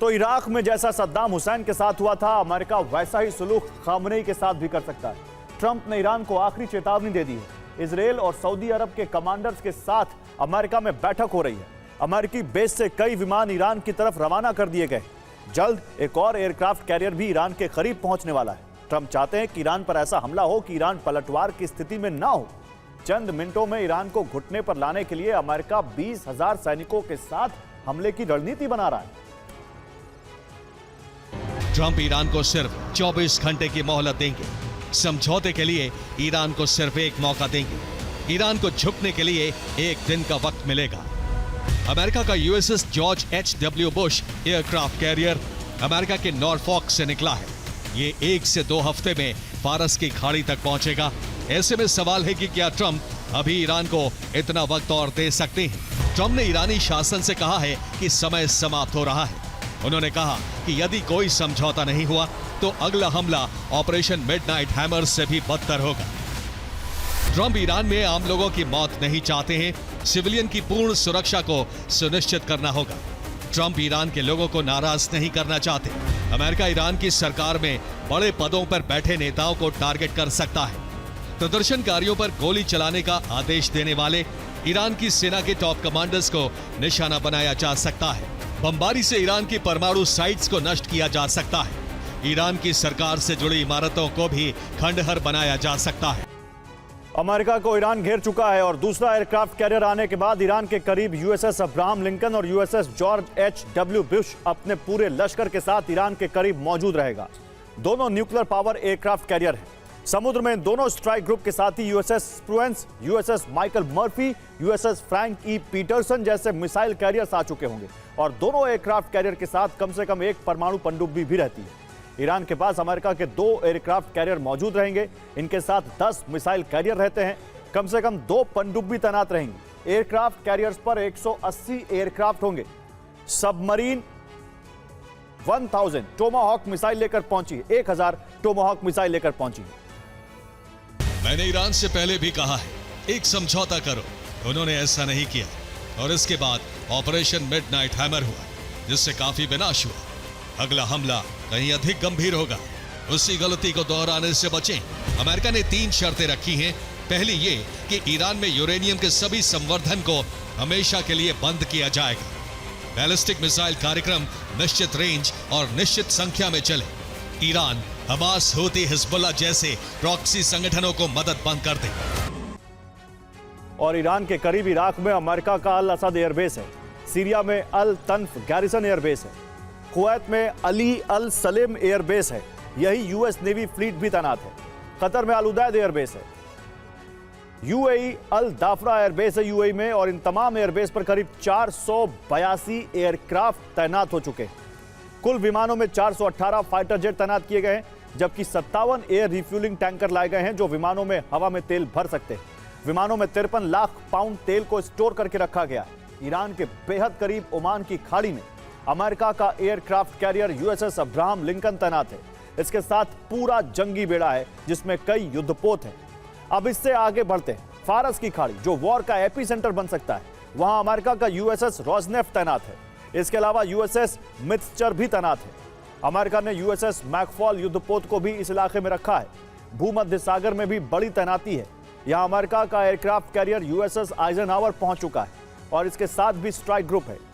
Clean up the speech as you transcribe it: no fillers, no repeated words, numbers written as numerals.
तो इराक में जैसा सद्दाम हुसैन के साथ हुआ था, अमेरिका वैसा ही सुलूक खामनेई के साथ भी कर सकता है। ट्रंप ने ईरान को आखिरी चेतावनी दे दी है। इजरायल और सऊदी अरब के कमांडर्स के साथ अमेरिका में बैठक हो रही है। अमेरिकी बेस से कई विमान ईरान की तरफ रवाना कर दिए गए। जल्द एक और एयरक्राफ्ट कैरियर भी ईरान के करीब पहुंचने वाला है। ट्रंप चाहते हैं कि ईरान पर ऐसा हमला हो कि ईरान पलटवार की स्थिति में ना हो। चंद मिनटों में ईरान को घुटने पर लाने के लिए अमेरिका 20,000 सैनिकों के साथ हमले की रणनीति बना रहा है। ट्रंप ईरान को सिर्फ 24 घंटे की मोहलत देंगे। समझौते के लिए ईरान को सिर्फ एक मौका देंगे। ईरान को झुकने के लिए एक दिन का वक्त मिलेगा। अमेरिका का USS George H.W. Bush aircraft carrier America के नॉरफॉक से निकला है। ये 1 से 2 हफ्ते में फारस की खाड़ी तक पहुंचेगा। ऐसे में सवाल है कि क्या ट्रंप अभी ईरान को इतना वक्त और दे सकते हैं? ट्रंप ने ईरानी शासन से कहा है कि समय समाप्त हो रहा है। उन्होंने कहा कि यदि कोई समझौता नहीं हुआ तो अगला हमला ऑपरेशन मिडनाइट हैमर से भी बदतर होगा। ट्रंप ईरान में आम लोगों की मौत नहीं चाहते हैं। सिविलियन की पूर्ण सुरक्षा को सुनिश्चित करना होगा। ट्रंप ईरान के लोगों को नाराज नहीं करना चाहते। अमेरिका ईरान की सरकार में बड़े पदों पर बैठे नेताओं को टारगेट कर सकता है। प्रदर्शनकारियों पर गोली चलाने का आदेश देने वाले ईरान की सेना के टॉप कमांडर्स को निशाना बनाया जा सकता है। बमबारी से ईरान की परमाणु साइट्स को नष्ट किया जा सकता है। ईरान की सरकार से जुड़ी इमारतों को भी खंडहर बनाया जा सकता है। अमेरिका को ईरान घेर चुका है और दूसरा एयरक्राफ्ट कैरियर आने के बाद ईरान के करीब यूएसएस अब्राहम लिंकन और यूएसएस जॉर्ज H.W. बुश अपने पूरे लश्कर के साथ ईरान के करीब मौजूद रहेगा। दोनों न्यूक्लियर पावर एयरक्राफ्ट कैरियर हैं। समुद्र में दोनों स्ट्राइक ग्रुप के साथ ही USS Spruance, USS Michael Murphy, USS Frank E Peterson जैसे मिसाइल कैरियर्स आ चुके होंगे और दोनों एयरक्राफ्ट कैरियर के साथ कम से कम एक परमाणु पनडुब्बी भी रहती है। ईरान के पास अमेरिका के 2 एयरक्राफ्ट कैरियर मौजूद रहेंगे। इनके साथ 10 मिसाइल कैरियर रहते हैं। कम से कम 2 पनडुब्बी तैनात रहेंगी। एयरक्राफ्ट कैरियर्स पर 180 एयरक्राफ्ट होंगे। सबमरीन 1000 टोमाहॉक मिसाइल लेकर पहुंची, 1000 टोमाहॉक मिसाइल लेकर पहुंची। मैंने ईरान से पहले भी कहा है, एक समझौता करो। उन्होंने ऐसा नहीं किया और इसके बाद ऑपरेशन मिडनाइट हैमर हुआ, जिससे काफी विनाश हुआ। अगला हमला कहीं अधिक गंभीर होगा। उसी गलती को दोहराने से बचें। अमेरिका ने 3 शर्तें रखी हैं। पहली ये कि ईरान में यूरेनियम के सभी संवर्धन को हमेशा के लिए बंद किया जाएगा। बैलिस्टिक मिसाइल कार्यक्रम निश्चित रेंज और निश्चित संख्या में चले। ईरान हमास, हूती, हिजबुल्लाह जैसे प्रॉक्सी संगठनों को मदद बंद कर दे। और ईरान के करीब इराक में अमेरिका का अल असद एयरबेस है। सीरिया में अल तन्फ गैरिसन एयरबेस है। कुवैत में अली अल सलेम एयरबेस है। यही यूएस नेवी फ्लीट भी तैनात है। कतर में अल उदैद एयरबेस है। यूएई अल दाफरा एयरबेस है यूएई में। और इन तमाम एयरबेस पर करीब 482 एयरक्राफ्ट तैनात हो चुके हैं। कुल विमानों में 418 फाइटर जेट तैनात किए गए हैं, जबकि 57 एयर रिफ्यूलिंग टैंकर लाए गए हैं जो विमानों में हवा में तेल भर सकते हैं। विमानों में 53 लाख पाउंड तेल को स्टोर करके रखा गया है। ईरान के बेहद करीब ओमान की खाड़ी में अमेरिका का aircraft carrier USS Abraham Lincoln तैनात है। इसके साथ पूरा जंगी बेड़ा है जिसमें कई युद्धपोत हैं। अब इससे आगे बढ़ते हैं। फारस की खाड़ी जो वॉर का एपी सेंटर बन सकता है, वहां अमेरिका का यूएसएस रोजनेफ तैनात है। इसके अलावा यूएसएस मित्सचर भी तैनात है। अमेरिका ने यूएसएस मैकफॉल युद्धपोत को भी इस इलाके में रखा है। भूमध्य सागर में भी बड़ी तैनाती है। यहां अमेरिका का एयरक्राफ्ट कैरियर यूएसएस आइजनहावर पहुंच चुका है और इसके साथ भी स्ट्राइक ग्रुप है।